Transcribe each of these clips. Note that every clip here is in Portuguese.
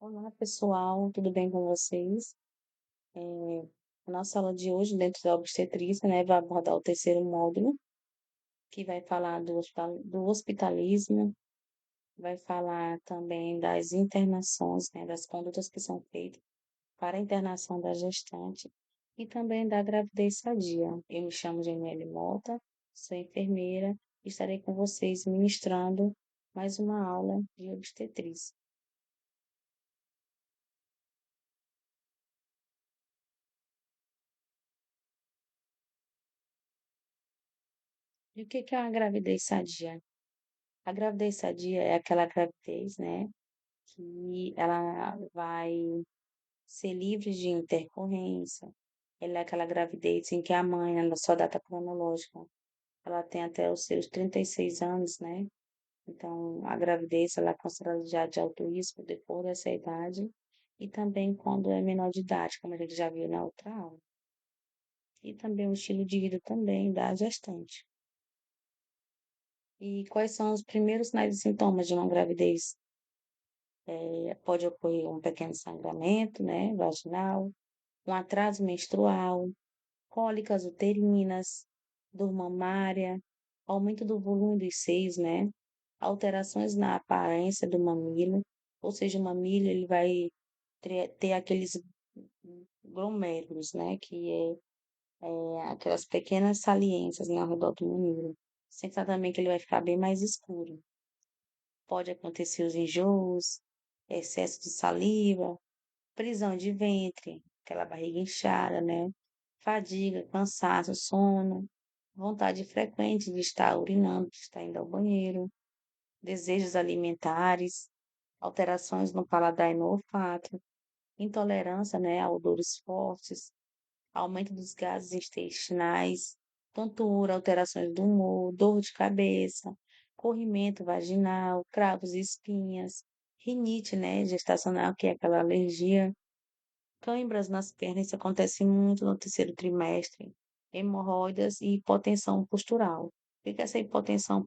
Olá, pessoal, tudo bem com vocês? A nossa aula de hoje, dentro da obstetrícia, né, vai abordar o terceiro módulo, que vai falar do hospitalismo, vai falar também das internações, né, das condutas que são feitas para a internação da gestante e também da gravidez sadia. Eu me chamo Janiele Mota, sou enfermeira e estarei com vocês ministrando mais uma aula de obstetrícia. E o que é uma gravidez sadia? A gravidez sadia é aquela gravidez, né, que ela vai ser livre de intercorrência. Ela é aquela gravidez em que a mãe, na sua data cronológica, ela tem até os seus 36 anos, né? Então, a gravidez ela é considerada já de alto risco depois dessa idade e também quando é menor de idade, como a gente já viu na outra aula. E também o estilo de vida também da gestante. E quais são os primeiros sinais e sintomas de uma gravidez? Pode ocorrer um pequeno sangramento, né, vaginal, um atraso menstrual, cólicas uterinas, dor mamária, aumento do volume dos seios, né, alterações na aparência do mamilo, ou seja, o mamilo ele vai ter aqueles glomérulos, né, que é aquelas pequenas saliências, né, ao redor do mamilo. Sem falar também que ele vai ficar bem mais escuro. Pode acontecer os enjoos, excesso de saliva, prisão de ventre, aquela barriga inchada, né? Fadiga, cansaço, sono, vontade frequente de estar urinando, de estar indo ao banheiro, desejos alimentares, alterações no paladar e no olfato, intolerância, né, a odores fortes, aumento dos gases intestinais, tontura, alterações do humor, dor de cabeça, corrimento vaginal, cravos e espinhas, rinite, né, gestacional, que é aquela alergia, cãibras nas pernas, isso acontece muito no terceiro trimestre, hemorroidas e hipotensão postural. O que é essa hipotensão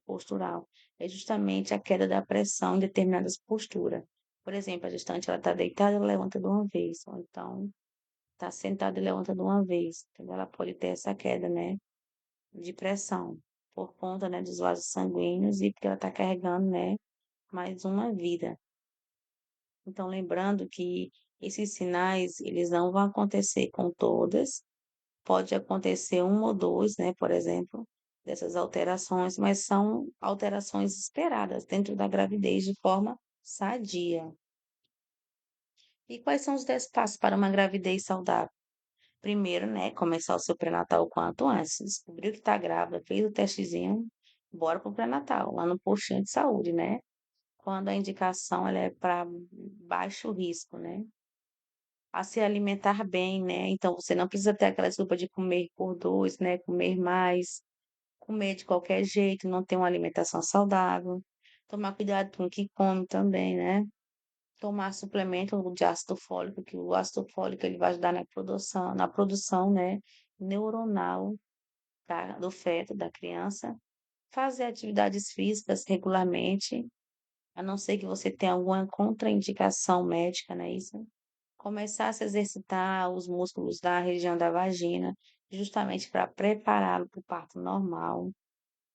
postural? É justamente a queda da pressão em determinadas posturas. Por exemplo, a gestante ela está deitada, ela levanta de uma vez, ou então está sentada e levanta de uma vez. Então, ela pode ter essa queda, né, de pressão, por conta, né, dos vasos sanguíneos e porque ela está carregando, né, mais uma vida. Então, lembrando que esses sinais, eles não vão acontecer com todas, pode acontecer um ou dois, né, por exemplo, dessas alterações, mas são alterações esperadas dentro da gravidez de forma sadia. E quais são os 10 passos para uma gravidez saudável? Primeiro, né, começar o seu pré-natal o quanto antes. Descobriu que está grávida, fez o testezinho, bora pro pré-natal, lá no postinho de saúde, né? Quando a indicação ela é para baixo risco, né? A se alimentar bem, né? Então você não precisa ter aquela desculpa de comer por dois, né? Comer mais, comer de qualquer jeito, não ter uma alimentação saudável. Tomar cuidado com o que come também, né? Tomar suplemento de ácido fólico, que o ácido fólico ele vai ajudar na produção, né, neuronal do feto, da criança. Fazer atividades físicas regularmente, a não ser que você tenha alguma contraindicação médica, né, isso? Começar a se exercitar os músculos da região da vagina, justamente para prepará-lo para o parto normal.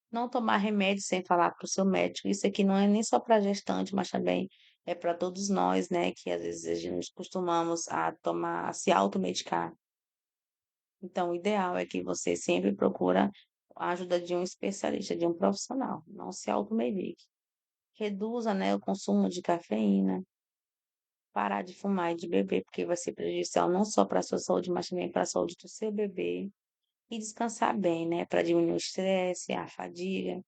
Não tomar remédio sem falar para o seu médico. Isso aqui não é nem só para gestante, mas também é para todos nós, né? Que às vezes a gente costumamos a tomar, a se automedicar. Então, o ideal é que você sempre procura a ajuda de um especialista, de um profissional. Não se automedique. Reduza, né, o consumo de cafeína. Parar de fumar e de beber, porque vai ser prejudicial não só para a sua saúde, mas também para a saúde do seu bebê. E descansar bem, né? Para diminuir o estresse, a fadiga.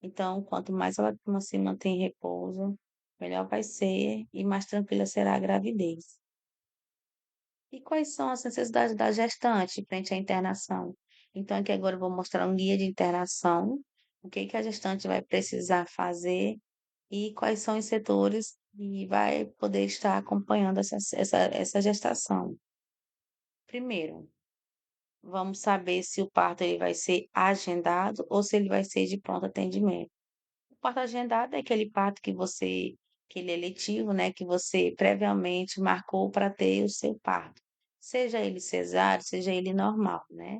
Então, quanto mais ela se mantém em repouso, melhor vai ser e mais tranquila será a gravidez. E quais são as necessidades da gestante frente à internação? Então, aqui agora eu vou mostrar um guia de internação, o que que a gestante vai precisar fazer e quais são os setores que vai poder estar acompanhando essa gestação. Primeiro, vamos saber se o parto ele vai ser agendado ou se ele vai ser de pronto atendimento. O parto agendado é aquele parto que você aquele eletivo, né, que você previamente marcou para ter o seu parto, seja ele cesáreo, seja ele normal, né.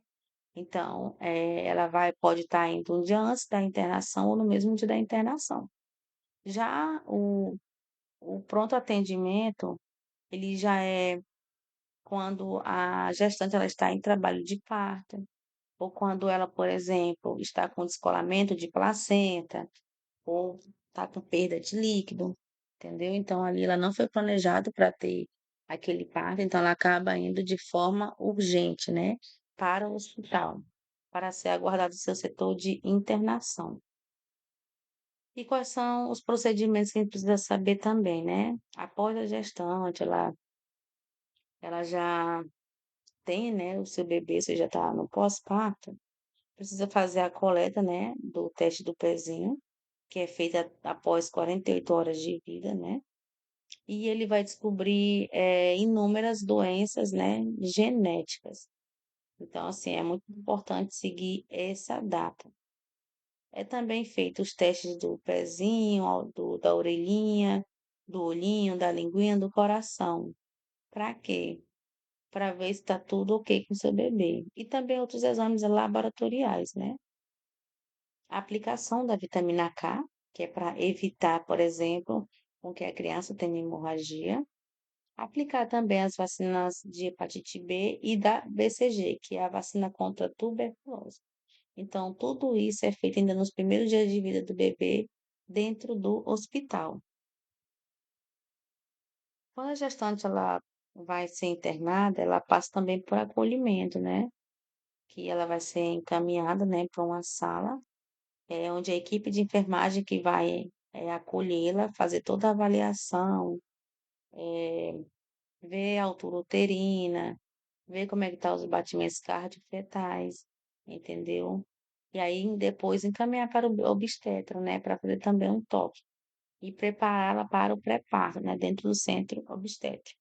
Então, ela pode estar indo um dia antes da internação ou no mesmo dia da internação. Já o pronto atendimento, ele já é quando a gestante ela está em trabalho de parto, ou quando ela, por exemplo, está com descolamento de placenta, ou está com perda de líquido, entendeu? Então ali ela não foi planejada para ter aquele parto, então ela acaba indo de forma urgente, né, para o hospital, para ser aguardado o seu setor de internação. E quais são os procedimentos que a gente precisa saber também, né? Após a gestante, ela já tem, né, o seu bebê, você já está no pós-parto, precisa fazer a coleta, né, do teste do pezinho, que é feita após 48 horas de vida, né? E ele vai descobrir, inúmeras doenças, né, genéticas. Então, assim, é muito importante seguir essa data. É também feito os testes do pezinho, da orelhinha, do olhinho, da linguinha, do coração. Para quê? Para ver se está tudo ok com o seu bebê. E também outros exames laboratoriais, né? A aplicação da vitamina K, que é para evitar, por exemplo, com que a criança tenha hemorragia. Aplicar também as vacinas de hepatite B e da BCG, que é a vacina contra a tuberculose. Então, tudo isso é feito ainda nos primeiros dias de vida do bebê dentro do hospital. Quando a gestante ela vai ser internada, ela passa também por acolhimento, né? Que ela vai ser encaminhada, né, para uma sala, onde a equipe de enfermagem que vai acolhê-la, fazer toda a avaliação, ver a altura uterina, ver como é que tá os batimentos cardiofetais, entendeu? E aí depois encaminhar para o obstetra, né, para fazer também um toque e prepará-la para o pré-parto, né, dentro do centro obstétrico.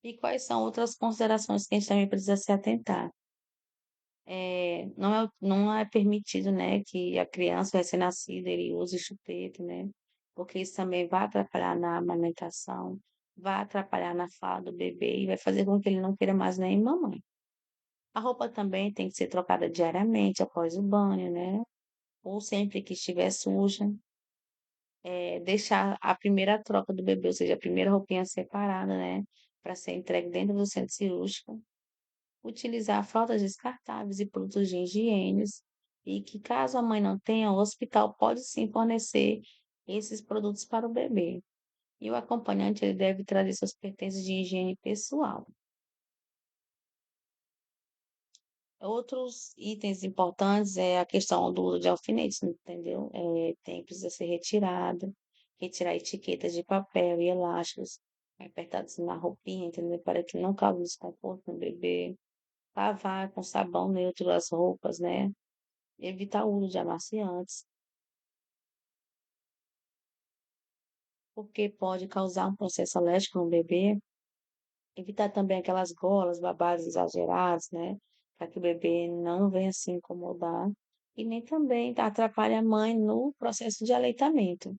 E quais são outras considerações que a gente também precisa se atentar? Não é permitido, né, que a criança recém-nascida ele use chupeta, né, porque isso também vai atrapalhar na amamentação, vai atrapalhar na fala do bebê e vai fazer com que ele não queira mais nem mamãe. A roupa também tem que ser trocada diariamente após o banho, né, ou sempre que estiver suja, deixar a primeira troca do bebê, ou seja, a primeira roupinha separada, né, para ser entregue dentro do centro cirúrgico. Utilizar fraldas descartáveis e produtos de higiene, e que caso a mãe não tenha, o hospital pode sim fornecer esses produtos para o bebê. E o acompanhante ele deve trazer seus pertences de higiene pessoal. Outros itens importantes é a questão do uso de alfinetes, entendeu? Precisa ser retirado, retirar etiquetas de papel e elásticos apertados na roupinha, entendeu? Para que não cause desconforto no bebê. Lavar com sabão neutro as roupas, né? Evitar o uso de amaciantes, porque pode causar um processo alérgico no bebê. Evitar também aquelas golas, babados exagerados, né? Para que o bebê não venha se incomodar. E nem também atrapalhe a mãe no processo de aleitamento.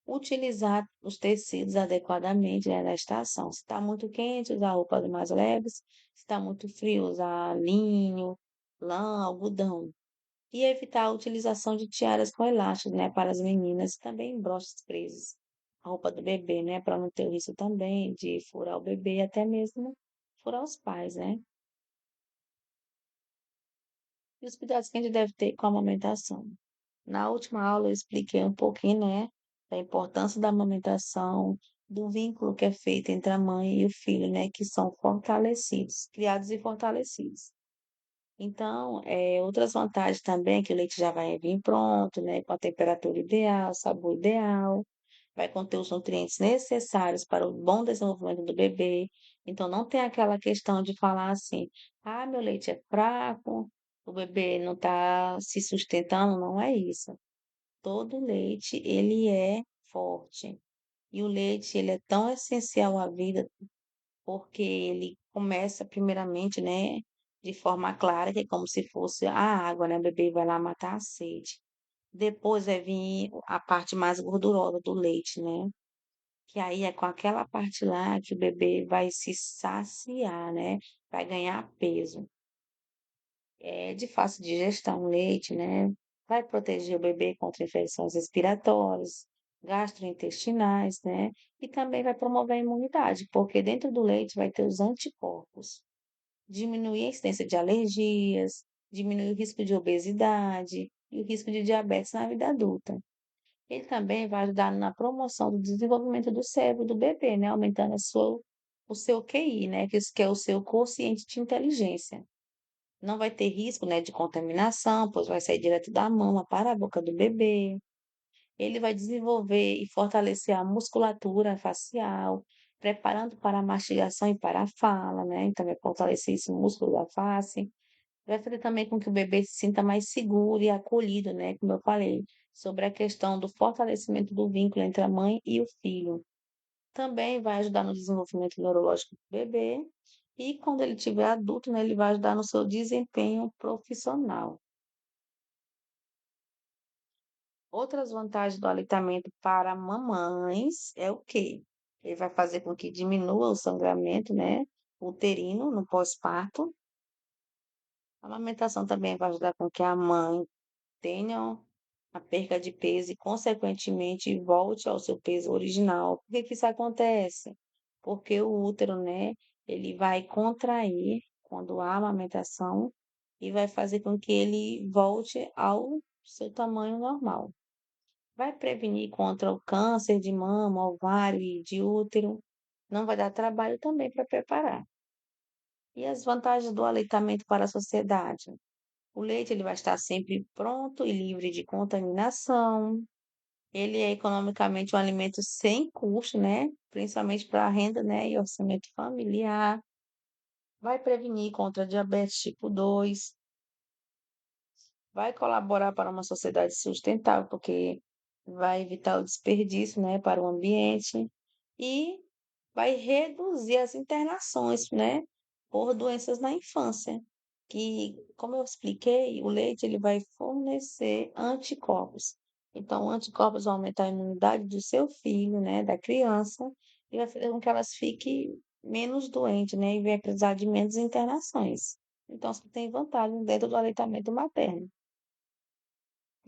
Utilizar os tecidos adequadamente, né, na estação. Se está muito quente, usar roupas mais leves. Se está muito frio, usar linho, lã, algodão. E evitar a utilização de tiaras com elásticos, né, para as meninas, e também broches presos. A roupa do bebê, né, para não ter o risco também de furar o bebê e até mesmo furar os pais, né. E os cuidados que a gente deve ter com a amamentação. Na última aula eu expliquei um pouquinho, né, da importância da amamentação, do vínculo que é feito entre a mãe e o filho, né, que são fortalecidos, criados e fortalecidos. Então, outras vantagens também é que o leite já vai vir pronto, né, com a temperatura ideal, sabor ideal, vai conter os nutrientes necessários para o bom desenvolvimento do bebê. Então, não tem aquela questão de falar assim: "Ah, meu leite é fraco, o bebê não está se sustentando", não é isso. Todo leite, ele é forte. E o leite, ele é tão essencial à vida porque ele começa primeiramente, né, de forma clara, que é como se fosse a água, né, o bebê vai lá matar a sede. Depois vai vir a parte mais gordurosa do leite, né? Que aí é com aquela parte lá que o bebê vai se saciar, né? Vai ganhar peso. É de fácil digestão o leite, né? Vai proteger o bebê contra infecções respiratórias, gastrointestinais, né? E também vai promover a imunidade, porque dentro do leite vai ter os anticorpos. Diminuir a incidência de alergias, diminuir o risco de obesidade e o risco de diabetes na vida adulta. Ele também vai ajudar na promoção do desenvolvimento do cérebro do bebê, né? Aumentando o seu QI, né? Que isso que é o seu quociente de inteligência. Não vai ter risco, né, de contaminação, pois vai sair direto da mama para a boca do bebê. Ele vai desenvolver e fortalecer a musculatura facial, preparando para a mastigação e para a fala, né? Então, vai fortalecer esse músculo da face. Vai fazer também com que o bebê se sinta mais seguro e acolhido, né? Como eu falei, sobre a questão do fortalecimento do vínculo entre a mãe e o filho. Também vai ajudar no desenvolvimento neurológico do bebê. E quando ele tiver adulto, né, ele vai ajudar no seu desempenho profissional. Outras vantagens do aleitamento para mamães é o quê? Ele vai fazer com que diminua o sangramento, né, uterino no pós-parto. A amamentação também vai ajudar com que a mãe tenha a perca de peso e, consequentemente, volte ao seu peso original. Por que que isso acontece? Porque o útero, né, ele vai contrair quando há amamentação e vai fazer com que ele volte ao seu tamanho normal. Vai prevenir contra o câncer de mama, ovário e de útero. Não vai dar trabalho também para preparar. E as vantagens do aleitamento para a sociedade? O leite ele vai estar sempre pronto e livre de contaminação. Ele é economicamente um alimento sem custo, né? Principalmente para a renda, né? E orçamento familiar. Vai prevenir contra diabetes tipo 2. Vai colaborar para uma sociedade sustentável, porque vai evitar o desperdício, né, para o ambiente e vai reduzir as internações, né, por doenças na infância, que, como eu expliquei, o leite ele vai fornecer anticorpos. Então, anticorpos vão aumentar a imunidade do seu filho, né, da criança, e vai fazer com que elas fiquem menos doentes, né, e vai precisar de menos internações. Então, isso tem vantagem dentro do aleitamento materno.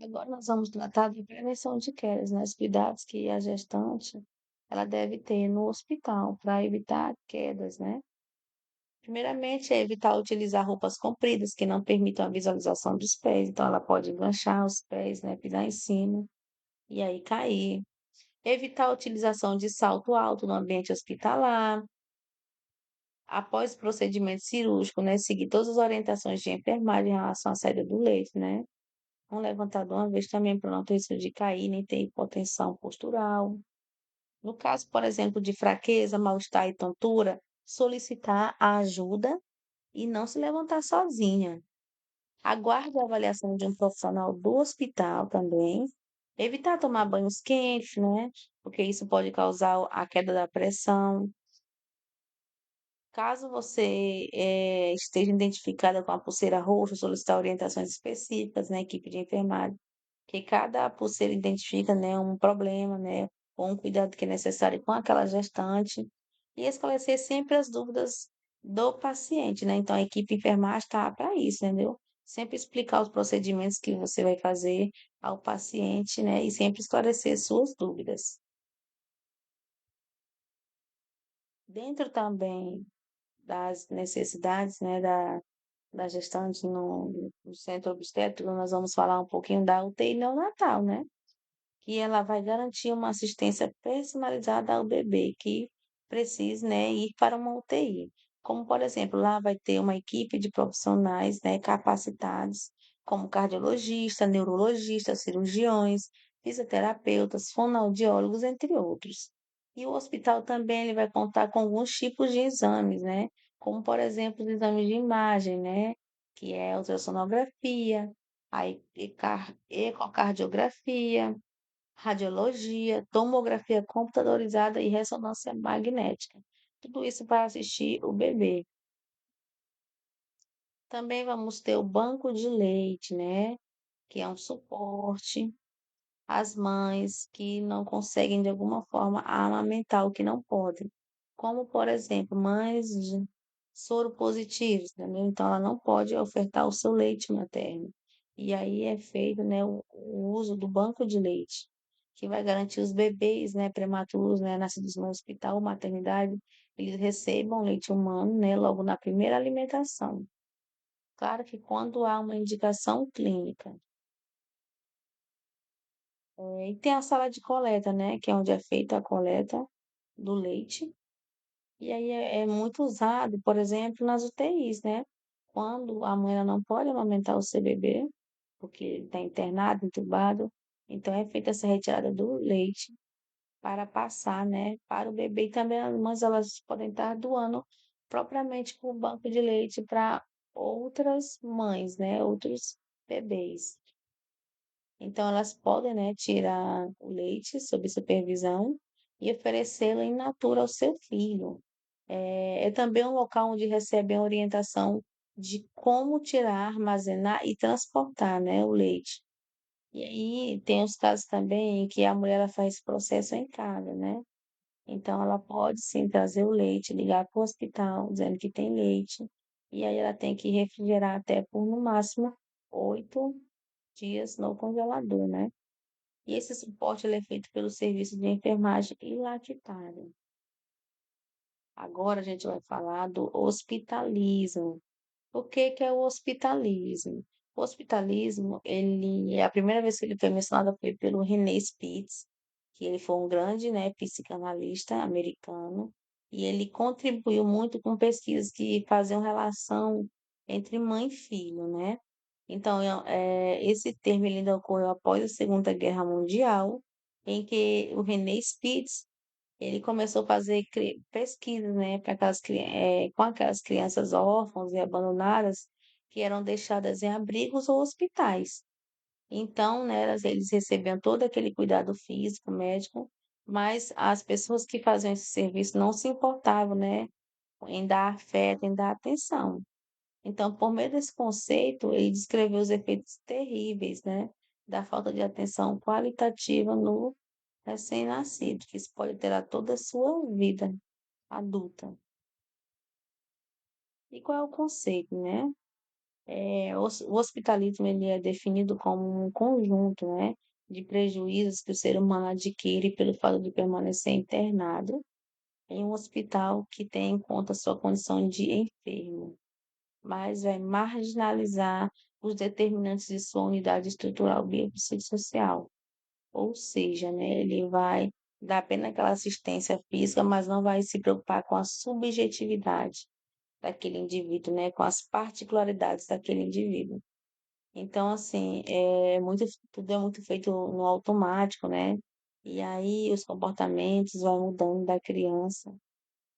Agora nós vamos tratar de prevenção de quedas, né? Os cuidados que a gestante ela deve ter no hospital para evitar quedas, né? Primeiramente, é evitar utilizar roupas compridas que não permitam a visualização dos pés. Então, ela pode enganchar os pés, né? Pisar em cima e aí cair. Evitar a utilização de salto alto no ambiente hospitalar. Após o procedimento cirúrgico, né? Seguir todas as orientações de enfermagem em relação à saída do leite, né? Não levantar de uma vez também para não ter risco de cair, nem ter hipotensão postural. No caso, por exemplo, de fraqueza, mal-estar e tontura, solicitar a ajuda e não se levantar sozinha. Aguarde a avaliação de um profissional do hospital também. Evitar tomar banhos quentes, né? Porque isso pode causar a queda da pressão. Caso você esteja identificada com a pulseira roxa, solicitar orientações específicas na equipe de enfermagem, que cada pulseira identifica, né, um problema, né, ou um cuidado que é necessário com aquela gestante, e esclarecer sempre as dúvidas do paciente, né? Então, a equipe enfermagem está para isso, entendeu? Sempre explicar os procedimentos que você vai fazer ao paciente, né, e sempre esclarecer suas dúvidas. Dentro também das necessidades, né, da gestante no centro obstétrico, nós vamos falar um pouquinho da UTI neonatal, né? Que ela vai garantir uma assistência personalizada ao bebê que precise, né, ir para uma UTI. Como, por exemplo, lá vai ter uma equipe de profissionais, né, capacitados, como cardiologista, neurologista, cirurgiões, fisioterapeutas, fonoaudiólogos, entre outros. E o hospital também ele vai contar com alguns tipos de exames, né, como, por exemplo, os exames de imagem, né, que é a ultrassonografia, a ecocardiografia, radiologia, tomografia computadorizada e ressonância magnética. Tudo isso para assistir o bebê. Também vamos ter o banco de leite, né? que é um suporte às mães que não conseguem, de alguma forma, amamentar o que não podem. Como, por exemplo, mães de soropositivos, entendeu? Então, ela não pode ofertar o seu leite materno. E aí é feito, né, o uso do banco de leite, que vai garantir os bebês, né, prematuros, né, nascidos no hospital ou maternidade, eles recebam leite humano, né, logo na primeira alimentação. Claro que quando há uma indicação clínica. E tem a sala de coleta, né, que é onde é feita a coleta do leite. E aí é muito usado, por exemplo, nas UTIs, né? Quando a mãe ela não pode amamentar o seu bebê, porque ele está internado, entubado, então é feita essa retirada do leite para passar, né, para o bebê. E também as mães elas podem estar doando propriamente para o banco de leite para outras mães, né, outros bebês. Então, elas podem, né, tirar o leite sob supervisão e oferecê-lo in natura ao seu filho. É também um local onde recebem orientação de como tirar, armazenar e transportar, né, o leite. E aí tem os casos também em que a mulher ela faz esse processo em casa, né? Então, ela pode sim trazer o leite, ligar para o hospital dizendo que tem leite, e aí ela tem que refrigerar até por no máximo 8 dias no congelador, né? E esse suporte ele é feito pelo serviço de enfermagem e lactário. Agora a gente vai falar do hospitalismo. O que que é o hospitalismo? O hospitalismo, ele, a primeira vez que ele foi mencionado foi pelo René Spitz, que ele foi um grande, né, psicanalista americano, e ele contribuiu muito com pesquisas que faziam relação entre mãe e filho, né? Então, esse termo ele ainda ocorreu após a Segunda Guerra Mundial, em que o René Spitz ele começou a fazer pesquisas, né, para com aquelas crianças órfãs e abandonadas que eram deixadas em abrigos ou hospitais. Então, né, eles recebiam todo aquele cuidado físico, médico, mas as pessoas que faziam esse serviço não se importavam, né, em dar afeto, em dar atenção. Então, por meio desse conceito, ele descreveu os efeitos terríveis, né, da falta de atenção qualitativa no recém-nascido, que isso pode ter a toda a sua vida adulta. E qual é o conceito, né? O hospitalismo ele é definido como um conjunto, né, de prejuízos que o ser humano adquire pelo fato de permanecer internado em um hospital que tem em conta sua condição de enfermo, mas vai marginalizar os determinantes de sua unidade estrutural biopsicossocial. Ou seja, né, ele vai dar apenas aquela assistência física, mas não vai se preocupar com a subjetividade daquele indivíduo, né, com as particularidades daquele indivíduo. Então, assim, tudo é muito feito no automático, né? E aí os comportamentos vão mudando da criança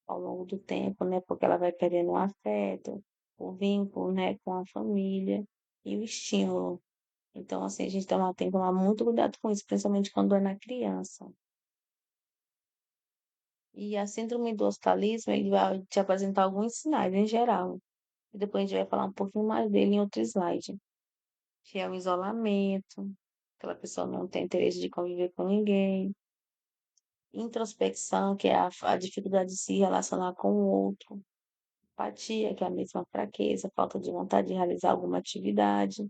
ao longo do tempo, né? Porque ela vai perdendo o afeto, o vínculo, né, com a família e o estímulo. Então, assim, a gente tem que tomar muito cuidado com isso, principalmente quando é na criança. E a síndrome do hospitalismo, ele vai te apresentar alguns sinais em geral. E depois a gente vai falar um pouquinho mais dele em outro slide, que é o isolamento, aquela pessoa não tem interesse de conviver com ninguém. Introspecção, que é a dificuldade de se relacionar com o outro. Apatia, que é a mesma fraqueza, falta de vontade de realizar alguma atividade.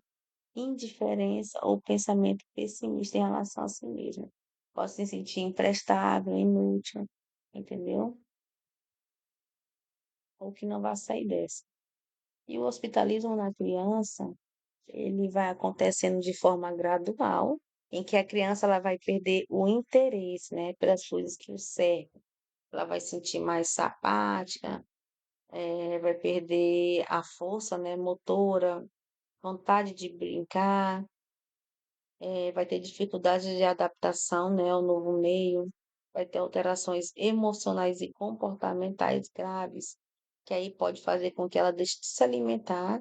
Indiferença ou pensamento pessimista em relação a si mesmo. Pode se sentir imprestável, inútil, entendeu? Ou que não vai sair dessa. E o hospitalismo na criança, ele vai acontecendo de forma gradual, em que a criança ela vai perder o interesse, né, pelas coisas que o cercam. Ela vai se sentir mais apática, vai perder a força, né, motora, vontade de brincar, vai ter dificuldade de adaptação, né, ao novo meio, vai ter alterações emocionais e comportamentais graves, que aí pode fazer com que ela deixe de se alimentar,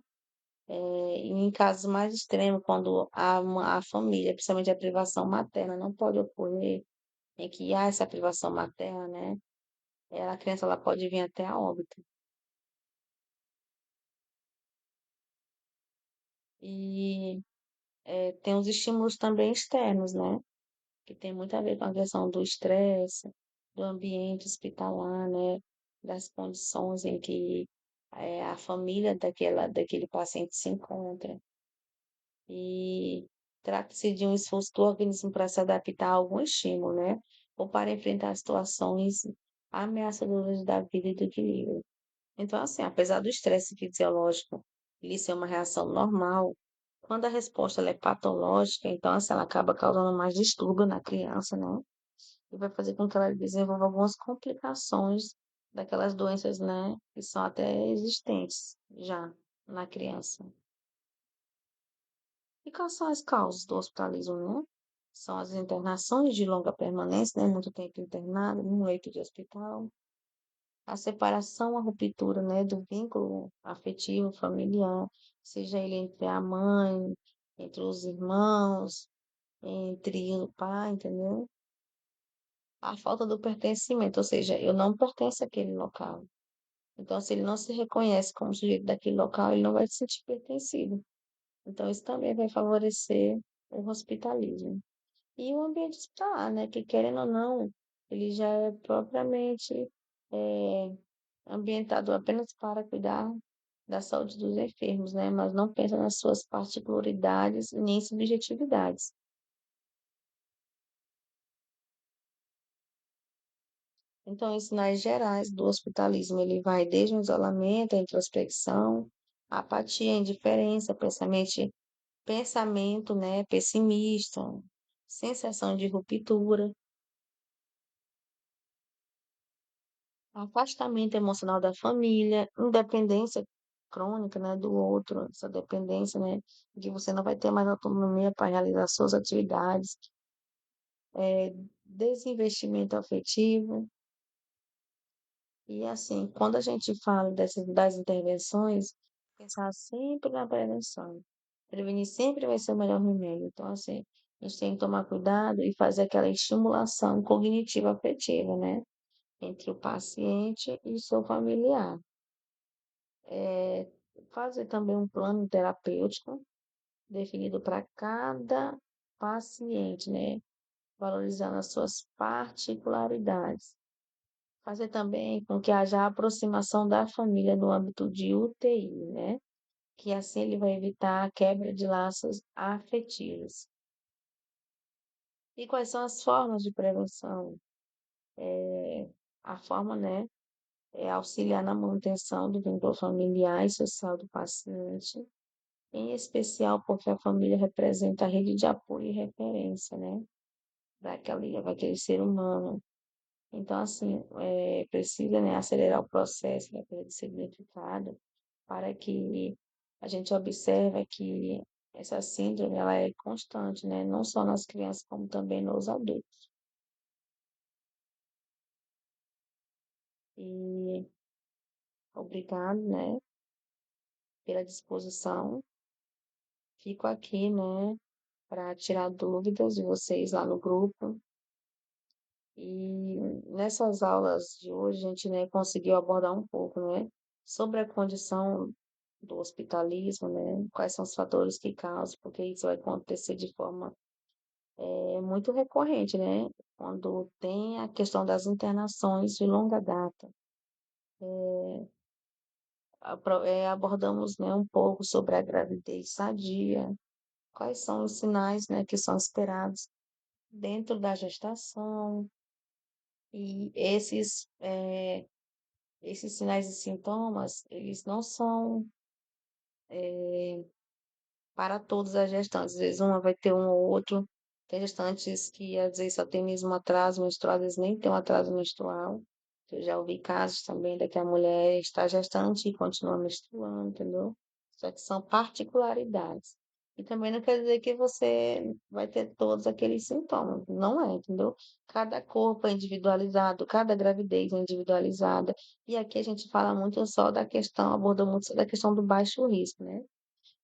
e em casos mais extremos, quando a família, principalmente a privação materna, não pode ocorrer, em que há essa privação materna, né, a criança ela pode vir até a óbito. E Tem os estímulos também externos, né? Que tem muito a ver com a questão do estresse, do ambiente hospitalar, né? Das condições em que a família daquele paciente se encontra. E trata-se de um esforço do organismo para se adaptar a algum estímulo, né? Ou para enfrentar situações ameaçadoras da vida e do equilíbrio. Então, assim, apesar do estresse fisiológico ele ser uma reação normal, quando a resposta ela é patológica, então, assim, ela acaba causando mais distúrbio na criança, né? E vai fazer com que ela desenvolva algumas complicações daquelas doenças, né? Que são até existentes já na criança. E quais são as causas do hospitalismo, né? São as internações de longa permanência, né? Muito tempo internado, num leito de hospital. A separação, a ruptura, né? Do vínculo afetivo, familiar, seja ele entre a mãe, entre os irmãos, entre o pai, entendeu? A falta do pertencimento, ou seja, eu não pertenço àquele local. Então, se ele não se reconhece como sujeito daquele local, ele não vai se sentir pertencido. Então, isso também vai favorecer o hospitalismo. E o ambiente hospitalar, né? Que querendo ou não, ele já é propriamente é, ambientado apenas para cuidar da saúde dos enfermos, né? Mas não pensa nas suas particularidades nem subjetividades. Então, os sinais gerais do hospitalismo, ele vai desde o isolamento, a introspecção, a apatia, a indiferença, pensamento, né, pessimista, sensação de ruptura, afastamento emocional da família, independência crônica, né, do outro, essa dependência, né, de você não vai ter mais autonomia para realizar suas atividades, desinvestimento afetivo. E assim, quando a gente fala das intervenções, pensar sempre na prevenção. Prevenir sempre vai ser o melhor remédio. Então, assim, a gente tem que tomar cuidado e fazer aquela estimulação cognitiva afetiva, né? Entre o paciente e seu familiar. É, fazer também um plano terapêutico definido para cada paciente, né? Valorizando as suas particularidades. Fazer também com que haja aproximação da família no âmbito de UTI, né? Que assim ele vai evitar a quebra de laços afetivos. E quais são as formas de prevenção? A forma, né, é auxiliar na manutenção do vínculo familiar e social do paciente, em especial porque a família representa a rede de apoio e referência, né, daquele ser humano. Então, assim, precisa, né, acelerar o processo da perda de significado para que a gente observe que essa síndrome ela é constante, né, não só nas crianças, como também nos adultos. E obrigado, né, pela disposição. Fico aqui, né, para tirar dúvidas de vocês lá no grupo. E nessas aulas de hoje a gente, né, conseguiu abordar um pouco, né, sobre a condição do hospitalismo, né, quais são os fatores que causam, porque isso vai acontecer de forma muito recorrente, né, quando tem a questão das internações de longa data. Abordamos, né, um pouco sobre a gravidez sadia, quais são os sinais, né, que são esperados dentro da gestação, e esses sinais e sintomas, eles não são para todas as gestantes. Às vezes uma vai ter um ou outro. Tem gestantes que às vezes só tem mesmo atraso menstrual, às vezes nem tem um atraso menstrual. Eu já ouvi casos também da que a mulher está gestante e continua menstruando, entendeu? Só que são particularidades. E também não quer dizer que você vai ter todos aqueles sintomas. Não é, entendeu? Cada corpo é individualizado, cada gravidez é individualizada. E aqui a gente fala muito só da questão, aborda muito só da questão do baixo risco, né?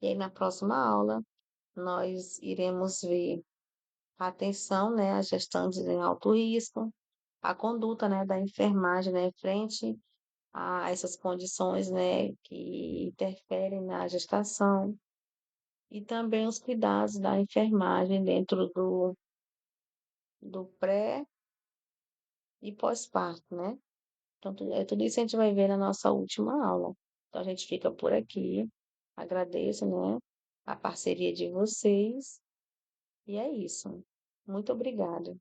E aí, na próxima aula, nós iremos ver a atenção, né, às gestantes em alto risco, a conduta, né, da enfermagem, né, frente a essas condições, né, que interferem na gestação, e também os cuidados da enfermagem dentro do pré e pós-parto, né? Então, tudo isso a gente vai ver na nossa última aula. Então, a gente fica por aqui. Agradeço, né, a parceria de vocês. E é isso. Muito obrigada.